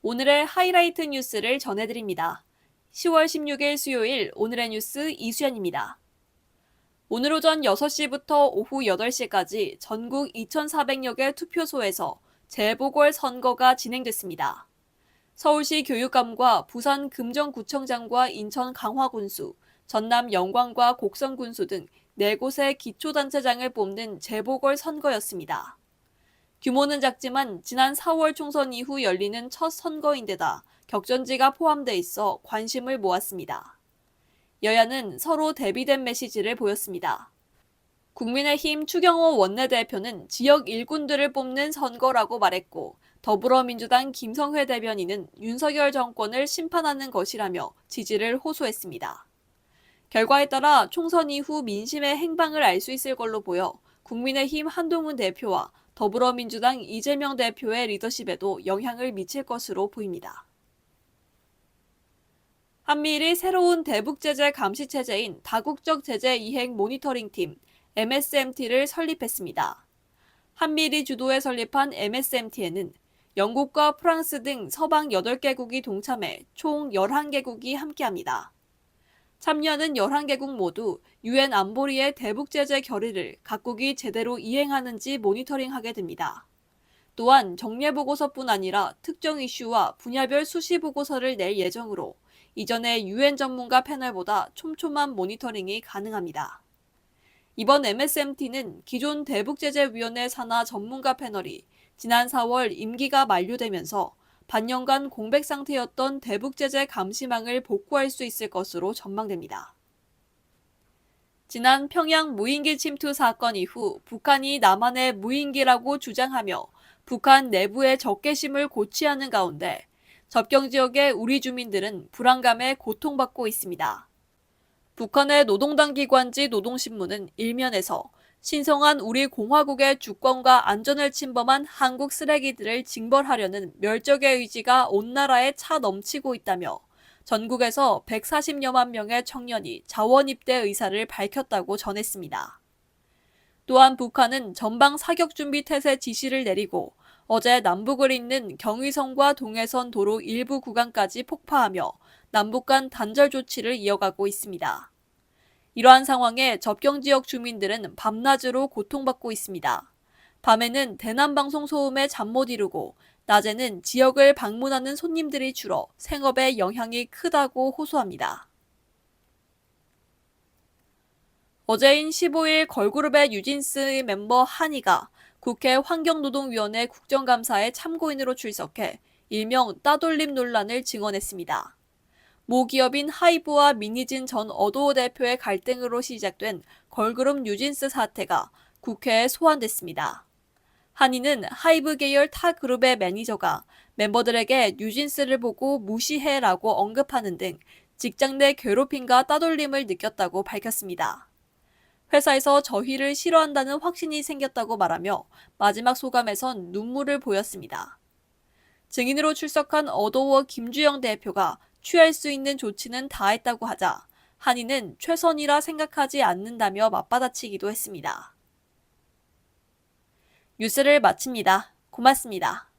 오늘의 하이라이트 뉴스를 전해드립니다. 10월 16일 수요일 오늘의 뉴스 이수연입니다. 오늘 오전 6시부터 오후 8시까지 전국 2,400여 개 투표소에서 재보궐 선거가 진행됐습니다. 서울시 교육감과 부산 금정구청장과 인천 강화군수, 전남 영광과 곡성군수 등 4곳의 기초단체장을 뽑는 재보궐 선거였습니다. 규모는 작지만 지난 4월 총선 이후 열리는 첫 선거인데다 격전지가 포함돼 있어 관심을 모았습니다. 여야는 서로 대비된 메시지를 보였습니다. 국민의힘 추경호 원내대표는 지역 일꾼들을 뽑는 선거라고 말했고, 더불어민주당 김성회 대변인은 윤석열 정권을 심판하는 것이라며 지지를 호소했습니다. 결과에 따라 총선 이후 민심의 행방을 알 수 있을 걸로 보여 국민의힘 한동훈 대표와 더불어민주당 이재명 대표의 리더십에도 영향을 미칠 것으로 보입니다. 한미일이 새로운 대북제재 감시체제인 다국적 제재 이행 모니터링팀 MSMT를 설립했습니다. 한미일이 주도해 설립한 MSMT에는 영국과 프랑스 등 서방 8개국이 동참해 총 11개국이 함께합니다. 참여하는 11개국 모두 유엔 안보리의 대북제재 결의를 각국이 제대로 이행하는지 모니터링하게 됩니다. 또한 정례보고서뿐 아니라 특정 이슈와 분야별 수시보고서를 낼 예정으로 이전의 유엔 전문가 패널보다 촘촘한 모니터링이 가능합니다. 이번 MSMT는 기존 대북제재위원회 산하 전문가 패널이 지난 4월 임기가 만료되면서 반년간 공백 상태였던 대북제재 감시망을 복구할 수 있을 것으로 전망됩니다. 지난 평양 무인기 침투 사건 이후 북한이 남한의 무인기라고 주장하며 북한 내부의 적개심을 고취하는 가운데 접경 지역의 우리 주민들은 불안감에 고통받고 있습니다. 북한의 노동당 기관지 노동신문은 일면에서 신성한 우리 공화국의 주권과 안전을 침범한 한국 쓰레기들을 징벌하려는 멸족의 의지가 온 나라에 차 넘치고 있다며 전국에서 140여만 명의 청년이 자원 입대 의사를 밝혔다고 전했습니다. 또한 북한은 전방 사격 준비 태세 지시를 내리고 어제 남북을 잇는 경의선과 동해선 도로 일부 구간까지 폭파하며 남북 간 단절 조치를 이어가고 있습니다. 이러한 상황에 접경 지역 주민들은 밤낮으로 고통받고 있습니다. 밤에는 대남방송 소음에 잠 못 이루고 낮에는 지역을 방문하는 손님들이 줄어 생업에 영향이 크다고 호소합니다. 어제인 15일 걸그룹의 뉴진스의 멤버 한이가 국회 환경노동위원회 국정감사에 참고인으로 출석해 일명 따돌림 논란을 증언했습니다. 모 기업인 하이브와 민희진 전 어도어 대표의 갈등으로 시작된 걸그룹 뉴진스 사태가 국회에 소환됐습니다. 한이는 하이브 계열 타 그룹의 매니저가 멤버들에게 뉴진스를 보고 무시해라고 언급하는 등 직장 내 괴롭힘과 따돌림을 느꼈다고 밝혔습니다. 회사에서 저희를 싫어한다는 확신이 생겼다고 말하며 마지막 소감에선 눈물을 보였습니다. 증인으로 출석한 어도어 김주영 대표가 취할 수 있는 조치는 다 했다고 하자 한이는 최선이라 생각하지 않는다며 맞받아치기도 했습니다. 뉴스를 마칩니다. 고맙습니다.